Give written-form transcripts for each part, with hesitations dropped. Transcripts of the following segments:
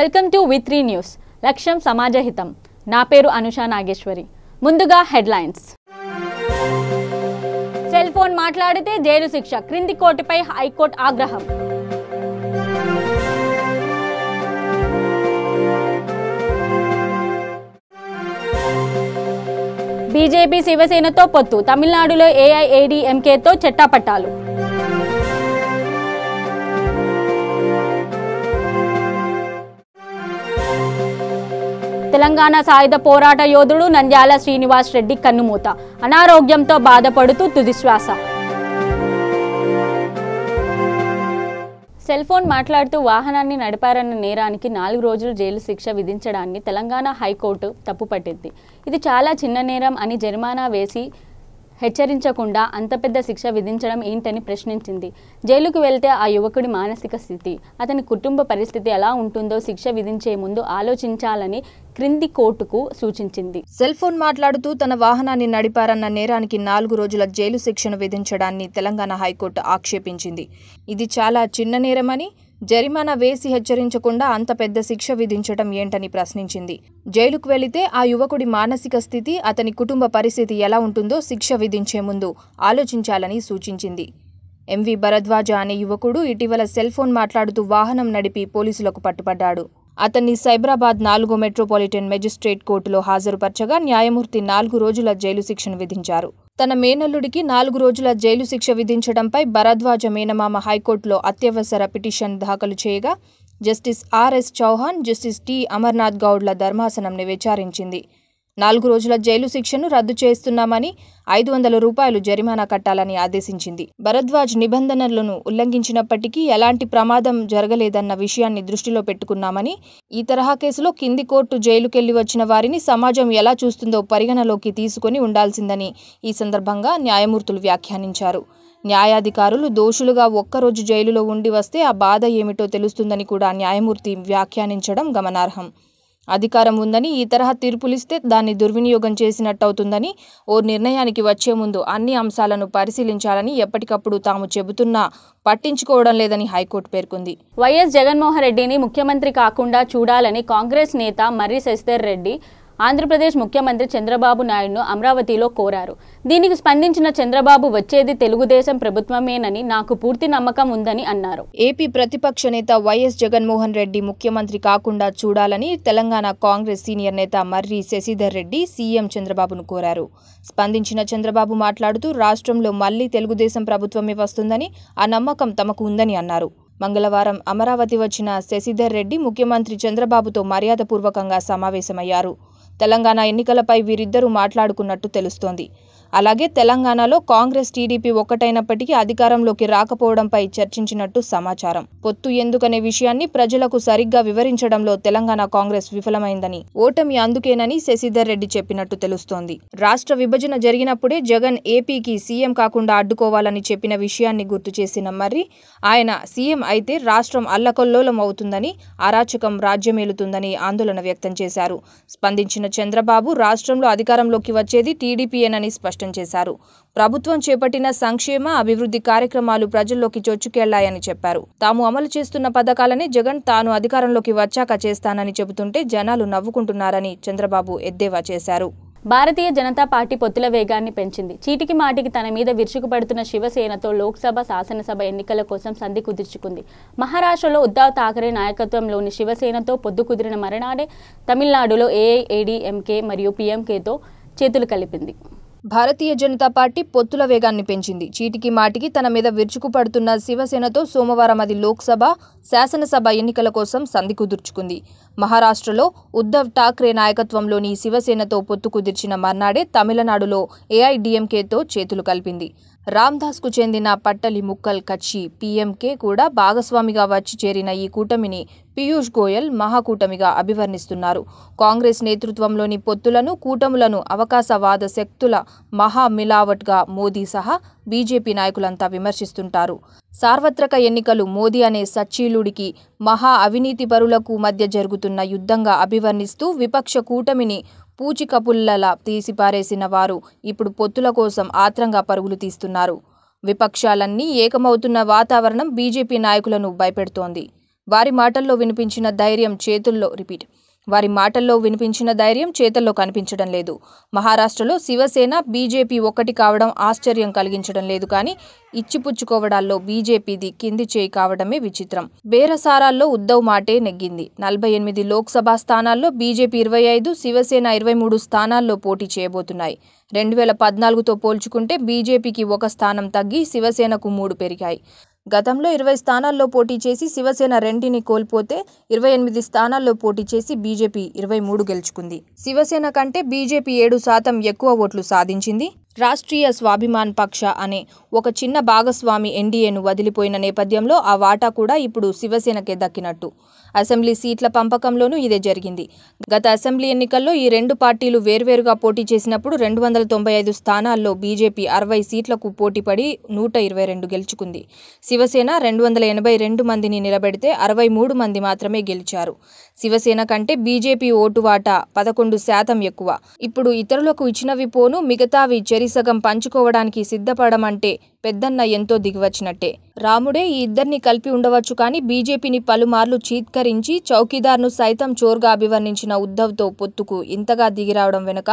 Welcome to వి3 news. లక్ష్యం సమాజహితం. నా పేరు అనుషా నాగేశ్వరి. ముందుగా హెడ్లైన్స్. సెల్ ఫోన్ మాట్లాడితే జైలు శిక్ష, క్రింది కోర్టుపై హైకోర్టు ఆగ్రహం. బీజేపీ శివసేనతో పొత్తు, తమిళనాడులో ఏఐఏడీఎంకేతో చెట్టాపట్టాలు. తెలంగాణ సాయుధ పోరాట యోధుడు నంద్యాల శ్రీనివాస్ రెడ్డి కన్నుమూత, అనారోగ్యంతో బాధపడుతూ తుదిశ్వాస. సెల్ ఫోన్ మాట్లాడుతూ వాహనాన్ని నడిపారన్న నేరానికి 4 రోజులు జైలు శిక్ష విధించడాన్ని తెలంగాణ హైకోర్టు తప్పుపట్టింది. ఇది చాలా చిన్న నేరం అని జరిమానా వేసి హెచ్చరించకుండా అంత పెద్ద శిక్ష విధించడం ఏంటని ప్రశ్నించింది. జైలుకు వెళ్తే ఆ యువకుడి మానసిక స్థితి, అతని కుటుంబ పరిస్థితి ఎలా ఉంటుందో శిక్ష విధించే ముందు ఆలోచించాలని క్రింది కోర్టుకు సూచించింది. సెల్ ఫోన్ మాట్లాడుతూ తన వాహనాన్ని నడిపారన్న నేరానికి 4 రోజుల జైలు శిక్షను విధించడాన్ని తెలంగాణ హైకోర్టు ఆక్షేపించింది. ఇది చాలా చిన్న నేరమని, జరిమానా వేసి హెచ్చరించకుండా అంత పెద్ద శిక్ష విధించడం ఏంటని ప్రశ్నించింది. జైలుకు వెళితే ఆ యువకుడి మానసిక స్థితి, అతని కుటుంబ పరిస్థితి ఎలా ఉంటుందో శిక్ష విధించే ముందు ఆలోచించాలని సూచించింది. ఎంవి భరద్వాజ అనే యువకుడు ఇటీవల సెల్ ఫోన్ మాట్లాడుతూ వాహనం నడిపి పోలీసులకు పట్టుబడ్డాడు. అతన్ని సైబరాబాద్ 4వ మెట్రోపాలిటన్ మెజిస్ట్రేట్ కోర్టులో హాజరుపరచగా న్యాయమూర్తి 4 రోజుల జైలు శిక్షను విధించారు. తన మేనల్లుడికి 4 రోజుల జైలు శిక్ష విధించడంపై భరద్వాజ మేనమామ హైకోర్టులో అత్యవసర పిటిషన్ దాఖలు చేయగా justice RS Chauhan, justice T Amarnath గౌడ్ల ధర్మాసనం విచారించింది. 4 రోజుల జైలు శిక్షను రద్దు చేస్తున్నామని, 500 రూపాయలు జరిమానా కట్టాలని ఆదేశించింది. భరద్వాజ్ నిబంధనలను ఉల్లంఘించినప్పటికీ ఎలాంటి ప్రమాదం జరగలేదన్న విషయాన్ని దృష్టిలో పెట్టుకున్నామని, ఈ తరహా కేసులో కింది కోర్టు జైలుకెళ్లి వచ్చిన వారిని సమాజం ఎలా చూస్తుందో పరిగణలోకి తీసుకుని ఉండాల్సిందని ఈ సందర్భంగా న్యాయమూర్తులు వ్యాఖ్యానించారు. న్యాయాధికారులు దోషులుగా ఒక్కరోజు జైలులో ఉండి వస్తే ఆ బాధ ఏమిటో తెలుస్తుందని కూడా న్యాయమూర్తి వ్యాఖ్యానించడం గమనార్హం. అధికారం ఉందని ఈ తరహా తీర్పులిస్తే దాన్ని దుర్వినియోగం చేసినట్టవుతుందని, ఓ నిర్ణయానికి వచ్చే ముందు అన్ని అంశాలను పరిశీలించాలని ఎప్పటికప్పుడు తాము చెబుతున్నా పట్టించుకోవడం లేదని హైకోర్టు పేర్కొంది. వైఎస్ జగన్మోహన్ రెడ్డిని ముఖ్యమంత్రి కాకుండా చూడాలని కాంగ్రెస్ నేత మర్రి శశిధర్ రెడ్డి ఆంధ్రప్రదేశ్ ముఖ్యమంత్రి చంద్రబాబు నాయుడును అమరావతిలో కోరారు. దీనికి స్పందించిన చంద్రబాబు వచ్చేది తెలుగుదేశం ప్రభుత్వమేనని నాకు పూర్తి నమ్మకం ఉందని అన్నారు. ఏపీ ప్రతిపక్ష నేత వైఎస్ జగన్మోహన్ రెడ్డి ముఖ్యమంత్రి కాకుండా చూడాలని తెలంగాణ కాంగ్రెస్ సీనియర్ నేత మర్రి శశిధర్ రెడ్డి సీఎం చంద్రబాబును కోరారు. స్పందించిన చంద్రబాబు మాట్లాడుతూ రాష్ట్రంలో మళ్లీ తెలుగుదేశం ప్రభుత్వమే వస్తుందని, ఆ నమ్మకం తమకు ఉందని అన్నారు. మంగళవారం అమరావతి వచ్చిన శశిధర్ రెడ్డి ముఖ్యమంత్రి చంద్రబాబుతో మర్యాదపూర్వకంగా సమావేశమయ్యారు. తెలంగాణ ఎన్నికలపై వీరిద్దరూ మాట్లాడుకున్నట్టు తెలుస్తోంది. అలాగే తెలంగాణలో కాంగ్రెస్ టీడీపీ ఒక్కటైనప్పటికీ అధికారంలోకి రాకపోవడంపై చర్చించినట్టు సమాచారం. పొత్తు ఎందుకనే విషయాన్ని ప్రజలకు సరిగ్గా వివరించడంలో తెలంగాణ కాంగ్రెస్ విఫలమైందని, ఓటమి అందుకేనని శశిధర్ రెడ్డి చెప్పినట్టు తెలుస్తోంది. రాష్ట్ర విభజన జరిగినప్పుడే జగన్ ఏపీకి సీఎం కాకుండా అడ్డుకోవాలని చెప్పిన విషయాన్ని గుర్తు చేసిన మర్రి, ఆయన సీఎం అయితే రాష్ట్రం అల్లకల్లోలం అవుతుందని, అరాచకం రాజ్యమేలుతుందని ఆందోళన వ్యక్తం చేశారు. స్పందించిన చంద్రబాబు రాష్ట్రంలో అధికారంలోకి వచ్చేది టీడీపీయేనని స్పష్టం చేశారు. ప్రభుత్వం చేపట్టిన సంక్షేమ, అభివృద్ధి కార్యక్రమాలు ప్రజల్లోకి చొచ్చుకెళ్లాయని చెప్పారు. తాము అమలు చేస్తున్న పథకాలనే జగన్ తాను అధికారంలోకి వచ్చాక చేస్తానని చెబుతుంటే జనాలు నవ్వుకుంటున్నారని చంద్రబాబు ఎద్దేవా చేశారు. భారతీయ జనతా పార్టీ పొత్తుల వేగాన్ని పెంచింది. చీటికి మాటికి తన మీద విరుచుకుపడుతున్న శివసేనతో లోక్సభ, శాసనసభ ఎన్నికల కోసం సంధి కుదుర్చుకుంది. మహారాష్ట్రలో ఉద్ధవ్ ఠాకరే నాయకత్వంలోని శివసేనతో పొత్తు కుదిరిన మరునాడే తమిళనాడులో ఏఐఏడీఎంకే మరియు పీఎంకేతో చేతులు కలిపింది. భారతీయ జనతా పార్టీ పొత్తుల వేగాన్ని పెంచింది. చీటికి మాటికి తన మీద విరుచుకుపడుతున్న శివసేనతో సోమవారం అది లోక్సభ, శాసనసభ ఎన్నికల కోసం సంధి కుదుర్చుకుంది. మహారాష్ట్రలో ఉద్ధవ్ ఠాక్రే నాయకత్వంలోని శివసేనతో పొత్తు కుదిర్చిన మర్నాడే తమిళనాడులో ఏఐడీఎంకేతో చేతులు కలిపింది. రామ్దాస్కు చెందిన పట్టలి ముక్కల్ కచ్చి పీఎంకే కూడా భాగస్వామిగా వచ్చి చేరిన ఈ కూటమిని పీయూష్ గోయల్ మహాకూటమిగా అభివర్ణిస్తున్నారు. కాంగ్రెస్ నేతృత్వంలోని పొత్తులను, కూటములను అవకాశవాద శక్తుల మహామిలావట్గా మోదీ సహా బీజేపీ నాయకులంతా విమర్శిస్తుంటారు. సార్వత్రక ఎన్నికలు మోదీ అనే సచ్చీలుడికి, మహా అవినీతి పరులకు మధ్య జరుగుతున్న యుద్ధంగా అభివర్ణిస్తూ విపక్ష కూటమిని పూచికపుల్లలా తీసిపారేసిన వారు ఇప్పుడు పొత్తుల కోసం ఆత్రంగా పరుగులు తీస్తున్నారు. విపక్షాలన్నీ ఏకమవుతున్న వాతావరణం బీజేపీ నాయకులను భయపెడుతోంది. వారి మాటల్లో వినిపించిన ధైర్యం చేతుల్లో కనిపించడం లేదు. మహారాష్ట్రలో శివసేన బీజేపీ ఒక్కటి కావడం ఆశ్చర్యం కలిగించడం లేదు, కానీ ఇచ్చిపుచ్చుకోవడాల్లో బీజేపీది కింది చేయి కావడమే విచిత్రం. బేరసారాల్లో ఉద్ధవ్ మాటే నెగ్గింది. 48 లోక్సభ స్థానాల్లో బీజేపీ 25, శివసేన 23 స్థానాల్లో పోటీ చేయబోతున్నాయి. 2014తో పోల్చుకుంటే బీజేపీకి 1 స్థానం తగ్గి శివసేనకు 3 పెరిగాయి. గతంలో 20 స్థానాల్లో పోటీ చేసి శివసేన 2ని కోల్పోతే 28 స్థానాల్లో పోటీ చేసి బీజేపీ 23 గెలుచుకుంది. శివసేన కంటే బీజేపీ 7% ఎక్కువ ఓట్లు సాధించింది. రాష్ట్రీయ స్వాభిమాన్ పక్ష అనే ఒక చిన్న భాగస్వామి ఎన్డీఏను వదిలిపోయిన నేపథ్యంలో ఆ వాటా కూడా ఇప్పుడు శివసేనకే దక్కినట్టు. అసెంబ్లీ సీట్ల పంపకంలోనూ ఇదే జరిగింది. గత అసెంబ్లీ ఎన్నికల్లో ఈ 2 పార్టీలు వేర్వేరుగా పోటీ చేసినప్పుడు 295 స్థానాల్లో బీజేపీ 60 సీట్లకు పోటీపడి 122 గెలుచుకుంది. శివసేన 282 మందిని నిలబెడితే 63 మంది మాత్రమే గెలిచారు. శివసేన కంటే బీజేపీ ఓటు వాటా 11% ఎక్కువ. ఇప్పుడు ఇతరులకు ఇచ్చినవి పోను మిగతావి చెరిసగం పంచుకోవడానికి సిద్ధపడమంటే పెద్దన్న ఎంతో దిగివచ్చినట్టే. రాముడే ఈ ఇద్దరిని కలిపి ఉండవచ్చు, కానీ బీజేపీని పలుమార్లు చీత్కరించి చౌకీదార్ను సైతం చోర్గా అభివర్ణించిన ఉద్ధవ్తో పొత్తుకు ఇంతగా దిగిరావడం వెనుక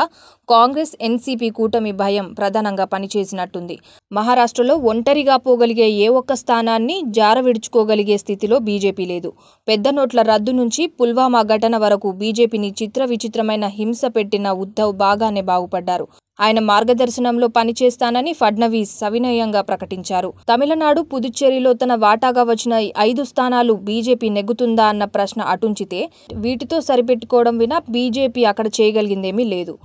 కాంగ్రెస్ ఎన్సీపీ కూటమి భయం ప్రధానంగా పనిచేసినట్టుంది. మహారాష్ట్రలో ఒంటరిగా పోగలిగే ఏ ఒక్క స్థానాన్ని జారవిడుచుకోగలిగే స్థితిలో బీజేపీ లేదు. పెద్ద నోట్ల రద్దు నుంచి పుల్వామా ఘటన వరకు బీజేపీని విచిత్రమైన హింస పెట్టిన ఉద్ధవ్ బాగానే బాగుపడ్డారు. ఆయన మార్గదర్శనంలో పనిచేస్తానని ఫడ్నవీస్ సవినయంగా ప్రకటించారు. తమిళనాడు, పుదుచ్చేరిలో తన వాటాగా వచ్చిన 5 స్థానాలు బీజేపీ నెగ్గుతుందా అన్న ప్రశ్న అటుంచితే వీటితో సరిపెట్టుకోవడం వినా బీజేపీ అక్కడ చేయగలిగిందేమీ లేదు.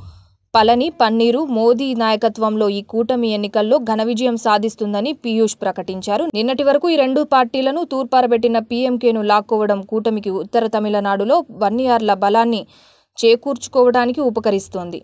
పళని, పన్నీరు, మోదీ నాయకత్వంలో ఈ కూటమి ఎన్నికల్లో ఘన విజయం సాధిస్తుందని పీయూష్ ప్రకటించారు. నిన్నటి వరకు ఈ 2 పార్టీలను తూర్పారబెట్టిన పీఎంకేను లాక్కోవడం కూటమికి ఉత్తర తమిళనాడులో వన్నియార్ల బలాన్ని చేకూర్చుకోవడానికి ఉపకరిస్తోంది.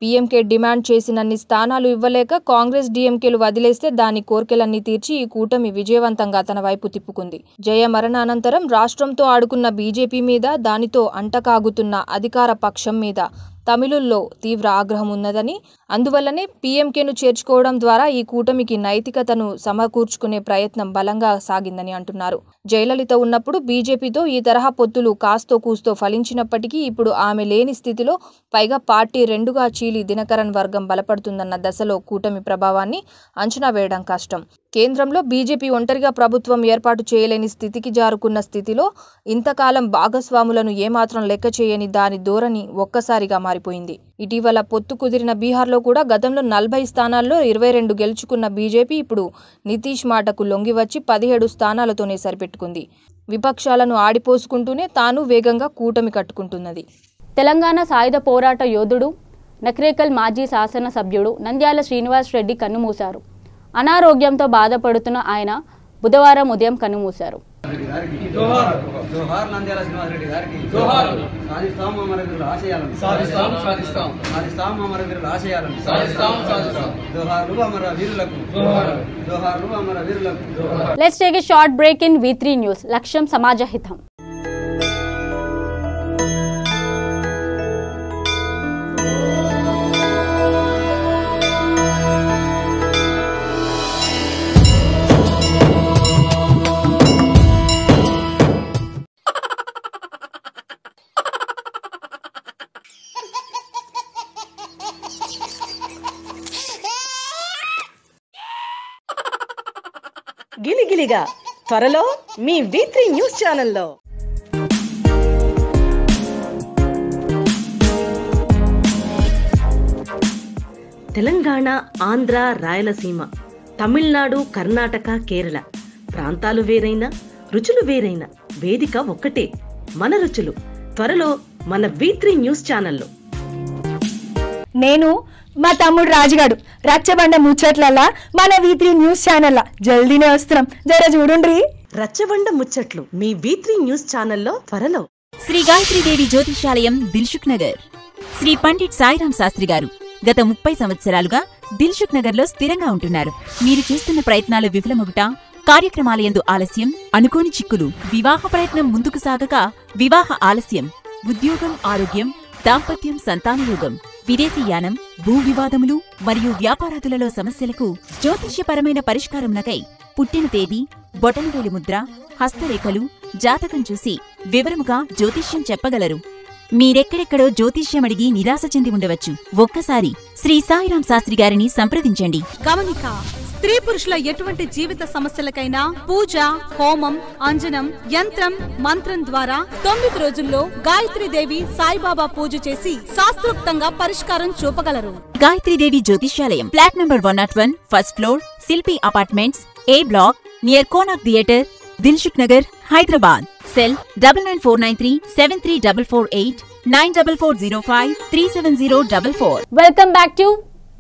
పీఎంకే డిమాండ్ చేసినన్ని స్థానాలు ఇవ్వలేక కాంగ్రెస్ డీఎంకేలు వదిలేస్తే దాని కోర్కెలన్నీ తీర్చి ఈ కూటమి విజయవంతంగా తన వైపు తిప్పుకుంది. జయ మరణానంతరం రాష్ట్రంతో ఆడుకున్న బీజేపీ మీద, దానితో అంటకాగుతున్న అధికార పక్షం మీద తమిళుల్లో తీవ్ర ఆగ్రహం ఉన్నదని, అందువల్లనే పీఎంకేను చేర్చుకోవడం ద్వారా ఈ కూటమికి నైతికతను సమకూర్చుకునే ప్రయత్నం బలంగా సాగిందని అంటున్నారు. జయలలిత ఉన్నప్పుడు బీజేపీతో ఈ తరహా పొత్తులు కాస్తో కూస్తో ఫలించినప్పటికీ ఇప్పుడు ఆమె లేని స్థితిలో, పైగా పార్టీ 2గా చీలి దినకరన్ వర్గం బలపడుతుందన్న దశలో కూటమి ప్రభావాన్ని అంచనా వేయడం కష్టం. కేంద్రంలో బీజేపీ ఒంటరిగా ప్రభుత్వం ఏర్పాటు చేయలేని స్థితికి జారుకున్న స్థితిలో ఇంతకాలం భాగస్వాములను ఏమాత్రం లెక్క చేయని దాని ధోరణి ఒక్కసారిగా మారిపోయింది. ఇటీవల పొత్తు కుదిరిన బీహార్లో కూడా గతంలో 40 స్థానాల్లో 22 గెలుచుకున్న బీజేపీ ఇప్పుడు నితీష్ మాటకు లొంగివచ్చి 17 స్థానాలతోనే సరిపెట్టుకుంది. విపక్షాలను ఆడిపోసుకుంటూనే తాను వేగంగా కూటమి కట్టుకుంటున్నది. తెలంగాణ సాయుధ పోరాట యోధుడు, నక్రేకల్ మాజీ శాసనసభ్యుడు నంద్యాల శ్రీనివాస్ రెడ్డి కన్నుమూశారు. అనారోగ్యంతో బాధపడుతున్న ఆయన బుధవారం ఉదయం కన్నుమూశారు. Let's take a short break in V3 News. లక్ష్యం సమాజహితం. గిలిగిలిగా త్వరలో మీ V3 న్యూస్ ఛానల్లో. తెలంగాణ, ఆంధ్ర, రాయలసీమ, తమిళనాడు, కర్ణాటక, కేరళ ప్రాంతాలు వేరైనా రుచులు వేరైనా వేదిక ఒక్కటే. మన రుచులు త్వరలో మన V3 న్యూస్ ఛానల్లో. నేను మా తమ్ముడు రాజుగాడు రచ్చబండ ముచ్చట్లల్లా మన V3 న్యూస్ ఛానల్ జల్దీనే వస్తున్నాం, జర చూడుండ్రి. రచ్చబండ ముచ్చట్లు మీ V3 న్యూస్ ఛానల్లో త్వరలో. శ్రీ గాయత్రీదేవి జ్యోతిషాలయం, దిల్సుఖ్ నగర్. శ్రీ పండిట్ సాయిరాం శాస్త్రి గారు గత 30 సంవత్సరాలుగా దిల్సుఖ్ నగర్ లో స్థిరంగా ఉంటున్నారు. మీరు చేస్తున్న ప్రయత్నాలు విఫలమగుట, కార్యక్రమాలయందు ఆలస్యం, అనుకోని చిక్కులు, వివాహ ప్రయత్నం ముందుకు సాగక వివాహ ఆలస్యం, ఉద్యోగం, ఆరోగ్యం, దాంపత్యం, సంతానయోగం, విదేశీయానం, భూ వివాదములు మరియు వ్యాపారాదులలో సమస్యలకు జ్యోతిష్యపరమైన పరిష్కారమునకై పుట్టిన తేదీ, బొటనవేలు ముద్ర, హస్తరేఖలు, జాతకం చూసి వివరముగా జ్యోతిష్యం చెప్పగలరు. మీరెక్కడెక్కడో జ్యోతిష్యం అడిగి నిరాశ చెంది ఉండవచ్చు. ఒక్కసారి శ్రీ సాయిరాం శాస్త్రి గారిని సంప్రదించండి. గమనిక: స్త్రీ పురుషుల ఎటువంటి జీవిత సమస్యలకైనా పూజ, హోమం, అంజనం, యంత్రం, మంత్రం ద్వారా 9 రోజుల్లో గాయత్రీదేవి సాయిబాబా పూజ చేసి శాస్త్రోక్తంగా పరిష్కారం చూపగలరు. గాయత్రీదేవి జ్యోతిష్యాలయం, ఫ్లాట్ నంబర్ 101, ఫస్ట్ ఫ్లోర్, శిల్పి apartments, A black, near Konark theatre, Dilsukh Nagar, Hyderabad. Cell 9949373448 9440537044. Welcome back to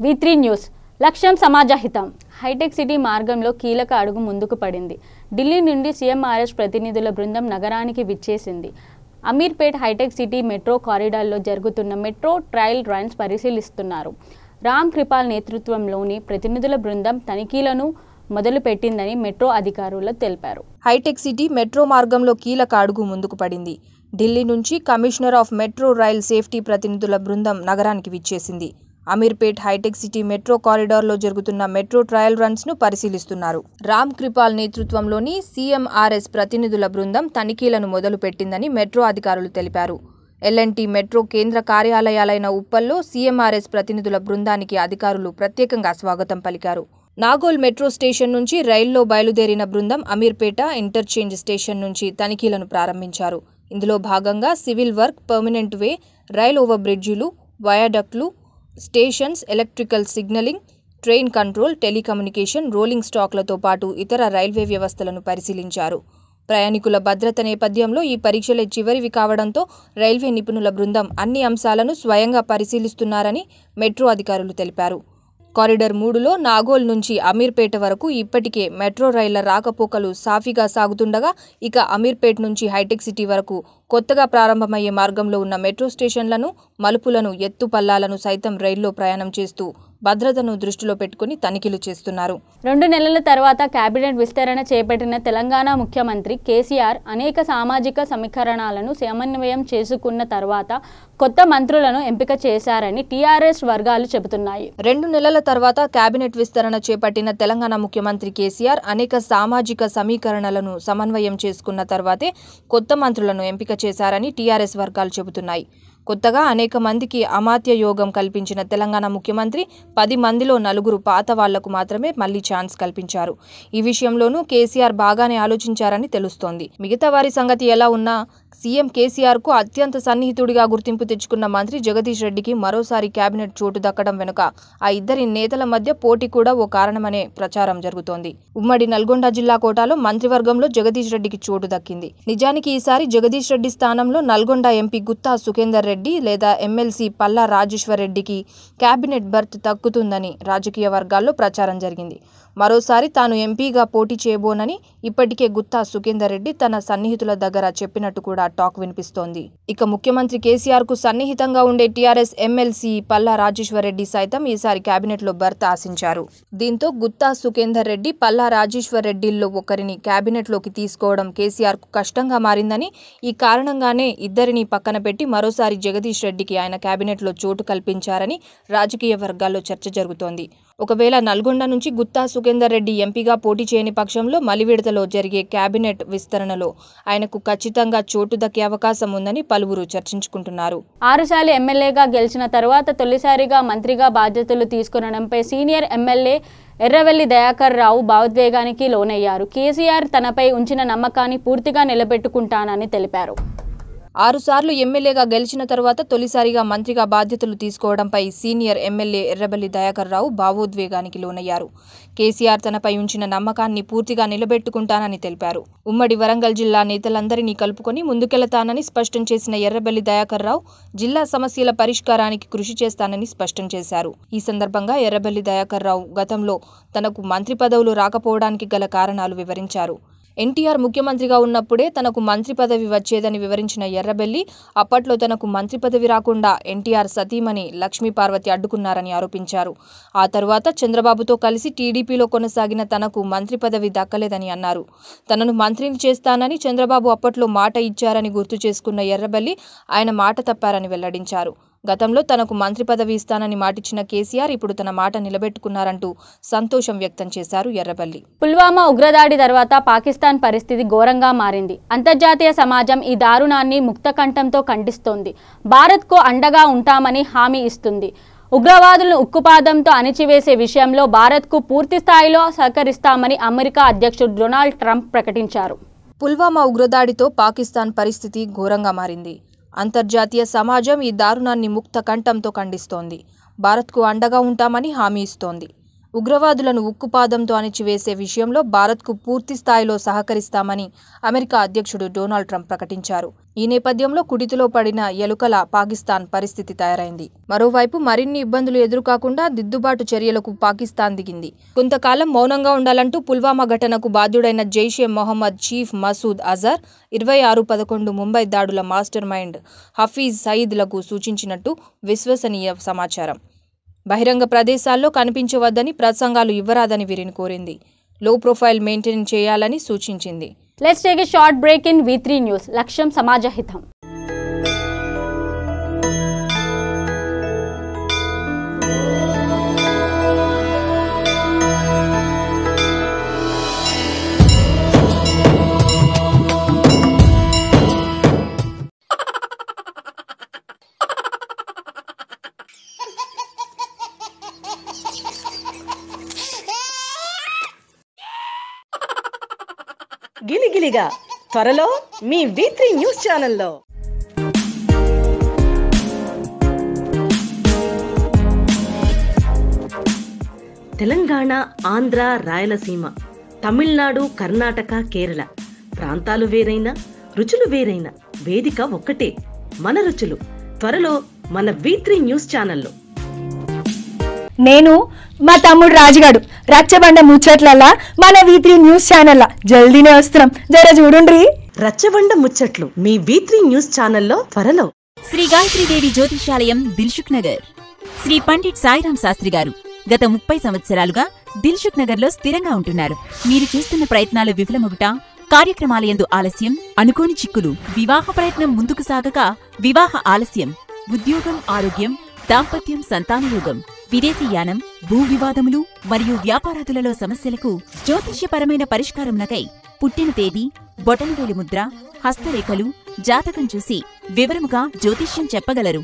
V3 news. లక్ష్యం సమాజహితం. హైటెక్ సిటీ మార్గంలో కీలక అడుగు ముందుకు పడింది. ఢిల్లీ నుండి సీఎంఆర్ఎస్ ప్రతినిధుల బృందం నగరానికి విచ్చేసింది. అమీర్పేట్ హైటెక్ సిటీ మెట్రో కారిడార్లో జరుగుతున్న మెట్రో ట్రయల్ రన్స్ పరిశీలిస్తున్నారు. రామ్ కృపాల్ నేతృత్వంలోని ప్రతినిధుల బృందం తనిఖీలను మొదలుపెట్టిందని మెట్రో అధికారులు తెలిపారు. హైటెక్ సిటీ మెట్రో మార్గంలో కీలక అడుగు ముందుకు పడింది. ఢిల్లీ నుంచి commissioner of metro rail safety ప్రతినిధుల బృందం నగరానికి విచ్చేసింది. అమీర్పేట్ హైటెక్ సిటీ మెట్రో కారిడార్లో జరుగుతున్న మెట్రో ట్రయల్ రన్స్ ను పరిశీలిస్తున్నారు. రామ్ కృపాల్ నేతృత్వంలోని సీఎంఆర్ఎస్ ప్రతినిధుల బృందం తనిఖీలను మొదలుపెట్టిందని మెట్రో అధికారులు తెలిపారు. ఎల్ఎన్టీ మెట్రో కేంద్ర కార్యాలయాలైన ఉప్పల్లో సీఎంఆర్ఎస్ ప్రతినిధుల బృందానికి అధికారులు ప్రత్యేకంగా స్వాగతం పలికారు. నాగోల్ మెట్రో స్టేషన్ నుంచి రైల్లో బయలుదేరిన బృందం అమీర్పేట ఇంటర్చేంజ్ స్టేషన్ నుంచి తనిఖీలను ప్రారంభించారు. ఇందులో భాగంగా civil work, permanent way, rail over బ్రిడ్జిలు, వయాడక్ట్లు, stations, electrical signalling, train control, telecommunication, rolling స్టాక్లతో పాటు ఇతర రైల్వే వ్యవస్థలను పరిశీలించారు. ప్రయాణికుల భద్రత నేపథ్యంలో ఈ పరీక్షలే చివరివి కావడంతో రైల్వే నిపుణుల బృందం అన్ని అంశాలను స్వయంగా పరిశీలిస్తున్నారని మెట్రో అధికారులు తెలిపారు. కారిడార్ 3లో నాగోల్ నుంచి అమీర్పేట వరకు ఇప్పటికే మెట్రో రైళ్ల రాకపోకలు సాఫీగా సాగుతుండగా, ఇక అమీర్పేట్ నుంచి హైటెక్ సిటీ వరకు కొత్తగా ప్రారంభమయ్యే మార్గంలో ఉన్న మెట్రో స్టేషన్లను, మలుపులను, ఎత్తుపల్లాలను సైతం రైల్లో ప్రయాణం చేస్తూ భద్రతను దృష్టిలో పెట్టుకుని తనిఖీలు చేస్తున్నారు. 2 నెలల తర్వాత కేబినెట్ విస్తరణ చేపట్టిన తెలంగాణ ముఖ్యమంత్రి కేసీఆర్ అనేక సామాజిక సమీకరణాలను సమన్వయం చేసుకున్న తర్వాత కొత్త మంత్రులను ఎంపిక చేశారని టీఆర్ఎస్ వర్గాలు చెబుతున్నాయి. 2 నెలల తర్వాత కేబినెట్ విస్తరణ చేపట్టిన తెలంగాణ ముఖ్యమంత్రి కేసీఆర్ అనేక సామాజిక సమీకరణలను సమన్వయం చేసుకున్న తర్వాతే కొత్త మంత్రులను ఎంపిక చేశారని టీఆర్ఎస్ వర్గాలు చెబుతున్నాయి. కొత్తగా అనేక మందికి అమాత్య యోగం కల్పించిన తెలంగాణ ముఖ్యమంత్రి 10 మందిలో 4 పాత వాళ్లకు మాత్రమే మళ్లీ ఛాన్స్ కల్పించారు. ఈ విషయంలోనూ కేసీఆర్ బాగానే ఆలోచించారని తెలుస్తోంది. మిగతా వారి సంగతి ఎలా ఉన్నా సీఎం కేసీఆర్ కు అత్యంత సన్నిహితుడిగా గుర్తింపు తెచ్చుకున్న మంత్రి జగదీష్ రెడ్డికి మరోసారి కేబినెట్ చోటు దక్కడం వెనుక ఆ ఇద్దరి నేతల మధ్య పోటీ కూడా ఓ కారణమనే ప్రచారం జరుగుతోంది. ఉమ్మడి నల్గొండ జిల్లా కోటాలో మంత్రివర్గంలో జగదీష్ రెడ్డికి చోటు దక్కింది. నిజానికి ఈసారి జగదీష్ రెడ్డి స్థానంలో నల్గొండ ఎంపీ గుత్తా సుఖేందర్ రెడ్డి లేదా ఎమ్మెల్సీ పల్లా రాజేశ్వర్ రెడ్డికి కేబినెట్ బర్త్ దక్కుతుందని రాజకీయ వర్గాల్లో ప్రచారం జరిగింది. మరోసారి తాను ఎంపీగా పోటీ చేయబోనని ఇప్పటికే గుత్తా సుఖేందర్ రెడ్డి తన సన్నిహితుల దగ్గర చెప్పినట్టు కూడా టాక్ వినిపిస్తోంది. ఇక ముఖ్యమంత్రి కేసీఆర్ కు సన్నిహితంగా ఉండే టీఆర్ఎస్ ఎమ్మెల్సీ పల్లా రాజేశ్వర్ రెడ్డి సైతం ఈసారి కేబినెట్ లో బర్త్ ఆశించారు. దీంతో గుత్తా సుఖేందర్ రెడ్డి, పల్లా రాజేశ్వర్ రెడ్డిల్లో ఒకరిని కేబినెట్ లోకి తీసుకోవడం కేసీఆర్ కు కష్టంగా మారిందని, ఈ కారణంగానే ఇద్దరిని పక్కన పెట్టి మరోసారి జగదీష్ రెడ్డికి ఆయన కేబినెట్ లో చోటు కల్పించారని రాజకీయ వర్గాల్లో చర్చ జరుగుతోంది. ఒకవేళ నల్గొండ నుంచి గుత్తా సుఖేందర్ రెడ్డి ఎంపీగా పోటీ చేయని పక్షంలో మలివిడతలో జరిగే కేబినెట్ విస్తరణలో ఆయనకు ఖచ్చితంగా చోటు దక్కే అవకాశం ఉందని పలువురు చర్చించుకుంటున్నారు. 6 సార్లు ఎమ్మెల్యేగా గెలిచిన తర్వాత తొలిసారిగా మంత్రిగా బాధ్యతలు తీసుకునడంపై సీనియర్ ఎమ్మెల్యే ఎర్రవెల్లి దయాకర్ రావు భావోద్వేగానికి లోనయ్యారు. కేసీఆర్ తనపై ఉంచిన నమ్మకాన్ని పూర్తిగా నిలబెట్టుకుంటానని తెలిపారు. 6 సార్లు ఎమ్మెల్యేగా గెలిచిన తర్వాత తొలిసారిగా మంత్రిగా బాధ్యతలు తీసుకోవడంపై సీనియర్ ఎమ్మెల్యే ఎర్రబెల్లి దయాకర్ రావు భావోద్వేగానికి లోనయ్యారు. కేసీఆర్ తనపై ఉంచిన నమ్మకాన్ని పూర్తిగా నిలబెట్టుకుంటానని తెలిపారు. ఉమ్మడి వరంగల్ జిల్లా నేతలందరినీ కలుపుకొని ముందుకెళతానని స్పష్టం చేసిన ఎర్రబెల్లి దయాకర్ రావు జిల్లా సమస్యల పరిష్కారానికి కృషి చేస్తానని స్పష్టం చేశారు. ఈ సందర్భంగా ఎర్రబెల్లి దయాకర్ రావు గతంలో తనకు మంత్రి పదవులు రాకపోవడానికి గల కారణాలు వివరించారు. ఎన్టీఆర్ ముఖ్యమంత్రిగా ఉన్నప్పుడే తనకు మంత్రి పదవి వచ్చేదని వివరించిన ఎర్రబెల్లి అప్పట్లో తనకు మంత్రి పదవి రాకుండా ఎన్టీఆర్ సతీమణి లక్ష్మీపార్వతి అడ్డుకున్నారని ఆరోపించారు. ఆ తర్వాత చంద్రబాబుతో కలిసి టీడీపీలో కొనసాగిన తనకు మంత్రి పదవి దక్కలేదని అన్నారు. తనను మంత్రిని చేస్తానని చంద్రబాబు అప్పట్లో మాట ఇచ్చారని గుర్తు చేసుకున్న ఎర్రబెల్లి ఆయన మాట తప్పారని వెల్లడించారు. గతంలో తనకు మంత్రి పదవి ఇస్తానని మాటిచ్చిన కేసీఆర్ ఇప్పుడు తన మాట నిలబెట్టుకున్నారంటూ సంతోషం వ్యక్తం చేశారు ఎర్రబెల్లి. పుల్వామా ఉగ్రదాడి తర్వాత పాకిస్తాన్ పరిస్థితి ఘోరంగా మారింది. అంతర్జాతీయ సమాజం ఈ దారుణాన్ని ముక్తకంఠంతో ఖండిస్తోంది. భారత్కు అండగా ఉంటామని హామీ ఇస్తుంది. ఉగ్రవాదులను ఉక్కుపాదంతో అణిచివేసే విషయంలో భారత్కు పూర్తి స్థాయిలో సహకరిస్తామని అమెరికా అధ్యక్షుడు డొనాల్డ్ ట్రంప్ ప్రకటించారు. పుల్వామా ఉగ్రదాడితో పాకిస్తాన్ పరిస్థితి ఘోరంగా మారింది. అంతర్జాతీయ సమాజం ఈ దారుణాన్ని ముక్త కంఠంతో ఖండిస్తోంది. భారత్కు అండగా ఉంటామని హామీ ఇస్తోంది. ఉగ్రవాదులను ఉక్కుపాదంతో అణిచివేసే విషయంలో భారత్కు పూర్తి స్థాయిలో సహకరిస్తామని అమెరికా అధ్యక్షుడు డొనాల్డ్ ట్రంప్ ప్రకటించారు. ఈ నేపథ్యంలో కుడితిలో పడిన ఎలుకల పాకిస్తాన్ పరిస్థితి తయారైంది. మరోవైపు మరిన్ని ఇబ్బందులు ఎదురుకాకుండా దిద్దుబాటు చర్యలకు పాకిస్తాన్ దిగింది. కొంతకాలం మౌనంగా ఉండాలంటూ పుల్వామా ఘటనకు బాధ్యుడైన జైషే మొహమ్మద్ చీఫ్ మసూద్ అజర్ 26/11 ముంబై దాడుల మాస్టర్ మైండ్ హఫీజ్ సయీద్లకు సూచించినట్టు విశ్వసనీయ సమాచారం. బహిరంగ ప్రదేశాల్లో కనిపించవద్దని, ప్రసంగాలు ఇవ్వరాదని వీరిని కోరింది. లో ప్రొఫైల్ మెయింటైన్ చేయాలని సూచించింది. Let's take a short break in V3 news. లక్ష్యం సమాజహితం. గిలిగిలిగా త్వరలో మీ V3 న్యూస్ ఛానల్లో. తెలంగాణ, ఆంధ్ర, రాయలసీమ, తమిళనాడు, కర్ణాటక, కేరళ ప్రాంతాలు వేరైనా రుచులు వేరైనా వేదిక ఒక్కటే. మన రుచులు త్వరలో మన V3 న్యూస్ ఛానల్లో. నేను మా తమ్ముడు రాజుగాడు రచ్చబండ ముచ్చట్లల్లా మన V3 న్యూస్ ఛానల్ జల్దీనే వస్తున్నాం, జర చూడుండ్రి. రచ్చబండ ముచ్చట్లు మీ V3 న్యూస్ ఛానల్లో త్వరలో. శ్రీ గాయత్రీదేవి జ్యోతిషాలయం దిల్సుఖ్ నగర్. శ్రీ పండిట్ సాయిరాం శాస్త్రి గారు గత 30 సంవత్సరాలుగా దిల్సుఖ్ నగర్ లో స్థిరంగా ఉంటున్నారు. మీరు చేస్తున్న ప్రయత్నాలు విఫలమగుట, కార్యక్రమాలయందు ఆలస్యం, అనుకోని చిక్కులు, వివాహ ప్రయత్నం ముందుకు సాగక వివాహ ఆలస్యం, ఉద్యోగం, ఆరోగ్యం, దాంపత్యం, సంతానయోగం, విదేశీయానం, భూ వివాదములు మరియు వ్యాపారాదులలో సమస్యలకు జ్యోతిష్యపరమైన పరిష్కారమునకై పుట్టిన తేదీ, బొటనవేలు ముద్ర, హస్తరేఖలు, జాతకం చూసి వివరముగా జ్యోతిష్యం చెప్పగలరు.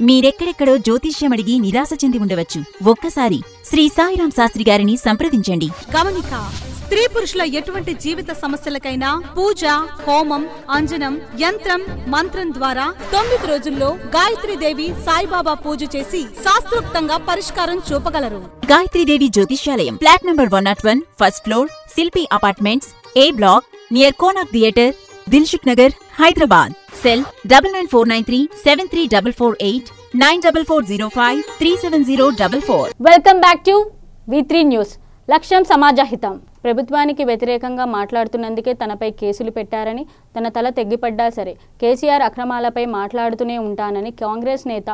మీరెక్కడెక్కడో జ్యోతిష్యం అడిగి నిరాశ చెంది ఉండవచ్చు. ఒక్కసారి శ్రీ సాయిరాం శాస్త్రి గారిని సంప్రదించండి. గమనిక: స్త్రీ పురుషుల ఎటువంటి జీవిత సమస్యలకైనా పూజ, హోమం, అంజనం, యంత్రం, మంత్రం ద్వారా 9 రోజుల్లో గాయత్రీదేవి సాయిబాబా పూజ చేసి శాస్త్రోక్తంగా పరిష్కారం చూపగలరు. గాయత్రీదేవి జ్యోతిష్యాలయం, ఫ్లాట్ నంబర్ 101, ఫస్ట్ ఫ్లోర్, శిల్పి apartments, A black, near Konark theatre, Dilsukh Nagar, Hyderabad. Cell 9949373448 94405370444. Welcome back to V3 news. లక్ష్యం సమాజహితం. ప్రభుత్వానికి వ్యతిరేకంగా మాట్లాడుతున్నందుకే తనపై కేసులు పెట్టారని, తన తల తెగ్గిపడ్డా సరే కేసీఆర్ అక్రమాలపై మాట్లాడుతూనే ఉంటానని కాంగ్రెస్ నేత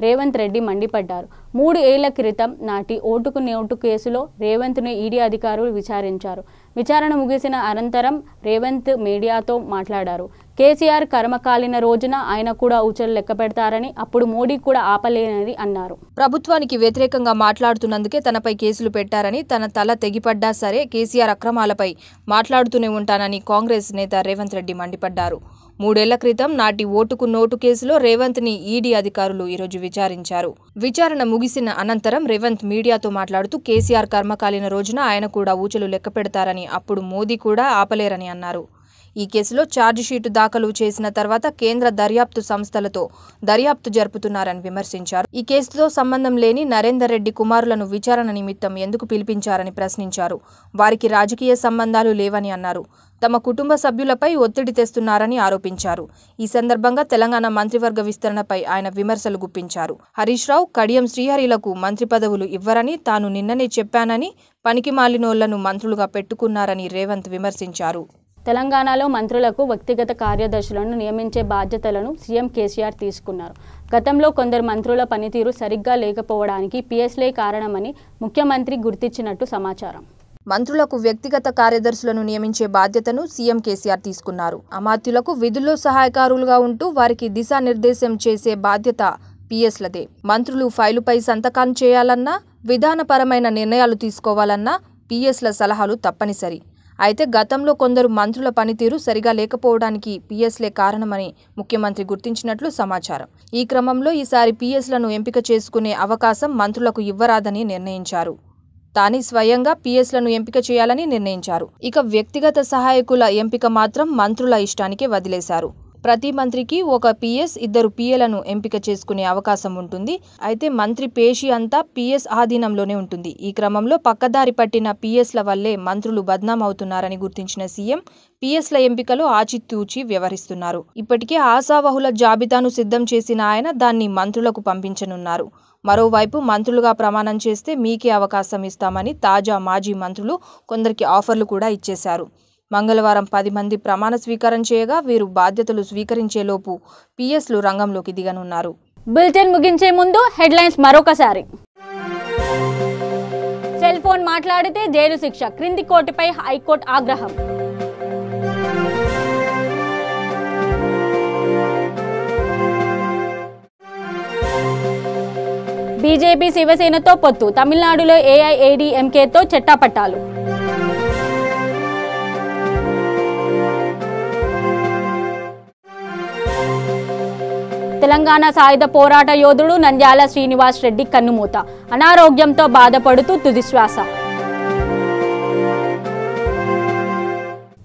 రేవంత్ రెడ్డి మండిపడ్డారు. 3 ఏళ్ల క్రితం నాటి ఓటుకు నోటు కేసులో రేవంత్ను ఈడీ అధికారులు విచారించారు. విచారణ ముగిసిన అనంతరం రేవంత్ మీడియాతో మాట్లాడారు. కేసీఆర్ కర్మకాలిన రోజున ఆయన కూడా ఊచలు లెక్క పెడతారని, అప్పుడు మోడీ కూడా ఆపలేనని అన్నారు. ప్రభుత్వానికి వ్యతిరేకంగా మాట్లాడుతున్నందుకే తనపై కేసులు పెట్టారని, తన తల తెగిపడ్డా సరే కేసీఆర్ అక్రమాలపై మాట్లాడుతూనే ఉంటానని కాంగ్రెస్ నేత రేవంత్ రెడ్డి మండిపడ్డారు. 3 ఏళ్ల క్రితం నాటి ఓటుకు నోటు కేసులో రేవంత్ ని ఈడీ అధికారులు ఈరోజు విచారించారు. విచారణ ముగిసిన అనంతరం రేవంత్ మీడియాతో మాట్లాడుతూ కేసీఆర్ కర్మకాలిన రోజున ఆయన కూడా ఊచలు లెక్క పెడతారని, అప్పుడు మోదీ కూడా ఆపలేరని అన్నారు. ఈ కేసులో ఛార్జిషీటు దాఖలు చేసిన తర్వాత కేంద్ర దర్యాప్తు సంస్థలతో దర్యాప్తు జరుపుతున్నారని విమర్శించారు. ఈ కేసుతో సంబంధం లేని నరేందర్ రెడ్డి కుమారులను విచారణ నిమిత్తం ఎందుకు పిలిపించారని ప్రశ్నించారు. వారికి రాజకీయ సంబంధాలు లేవని అన్నారు. తమ కుటుంబ సభ్యులపై ఒత్తిడి తెస్తున్నారని ఆరోపించారు. ఈ సందర్భంగా తెలంగాణ మంత్రివర్గ విస్తరణపై ఆయన విమర్శలు గుప్పించారు. హరీష్ రావు, కడియం శ్రీహరిలకు మంత్రి పదవులు ఇవ్వరని తాను నిన్ననే చెప్పానని, పనికిమాలినోళ్లను మంత్రులుగా పెట్టుకున్నారని రేవంత్ విమర్శించారు. తెలంగాణలో మంత్రులకు వ్యక్తిగత కార్యదర్శులను నియమించే బాధ్యతలను సీఎం కేసీఆర్ తీసుకున్నారు. గతంలో కొందరు మంత్రుల పనితీరు సరిగ్గా లేకపోవడానికి పిఎస్లే కారణమని ముఖ్యమంత్రి గుర్తించినట్టు సమాచారం. మంత్రులకు వ్యక్తిగత కార్యదర్శులను నియమించే బాధ్యతను సీఎం కేసీఆర్ తీసుకున్నారు. అమాత్యులకు విధుల్లో సహాయకారులుగా ఉంటూ వారికి దిశానిర్దేశం చేసే బాధ్యత పిఎస్లదే. మంత్రులు ఫైలుపై సంతకాలు చేయాలన్నా, విధానపరమైన నిర్ణయాలు తీసుకోవాలన్నా పిఎస్ల సలహాలు తప్పనిసరి. అయితే గతంలో కొందరు మంత్రుల పనితీరు సరిగా లేకపోవడానికి పిఎస్లే కారణమని ముఖ్యమంత్రి గుర్తించినట్లు సమాచారం. ఈ క్రమంలో ఈసారి పిఎస్లను ఎంపిక చేసుకునే అవకాశం మంత్రులకు ఇవ్వరాదని నిర్ణయించారు. తానే స్వయంగా పిఎస్లను ఎంపిక చేయాలని నిర్ణయించారు. ఇక వ్యక్తిగత సహాయకుల ఎంపిక మాత్రం మంత్రుల ఇష్టానికే వదిలేశారు. ప్రతి మంత్రికి ఒక పిఎస్, 2 పిఏలను ఎంపిక చేసుకునే అవకాశం ఉంటుంది. అయితే మంత్రి పేషి అంతా పిఎస్ ఆధీనంలోనే ఉంటుంది. ఈ క్రమంలో పక్కదారి పట్టిన పిఎస్ల వల్లే మంత్రులు బద్నామవుతున్నారని గుర్తించిన సీఎం పిఎస్ల ఎంపికలో ఆచితూచి వ్యవహరిస్తున్నారు. ఇప్పటికే ఆశావహుల జాబితాను సిద్ధం చేసిన ఆయన దాన్ని మంత్రులకు పంపించనున్నారు. మరోవైపు మంత్రులుగా ప్రమాణం చేస్తే మీకే అవకాశం ఇస్తామని తాజా మాజీ మంత్రులు కొందరికి ఆఫర్లు కూడా ఇచ్చేశారు. మంగళవారం 10 మంది ప్రమాణ స్వీకారం చేయగా వీరు బాధ్యతలు స్వీకరించేలోపు పిఎస్లు రంగంలోకి దిగనున్నారు. బులెటిన్ ముగించే ముందు హెడ్లైన్స్ మరొకసారి. సెల్ ఫోన్ మాట్లాడితే జైలు శిక్ష, క్రింది కోర్టుపై హైకోర్టు ఆగ్రహం. బీజేపీ శివసేనతో పొత్తు, తమిళనాడులో ఏఐఏడీఎంకేతో చెట్టాపట్టాలు. తెలంగాణ సాయుధ పోరాట యోధుడు నంద్యాల శ్రీనివాస్ రెడ్డి కన్నుమూత, అనారోగ్యంతో బాధపడుతూ తుదిశ్వాస.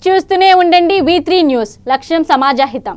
చూస్తూనే ఉండండి V3 న్యూస్, లక్ష్యం సమాజహితం.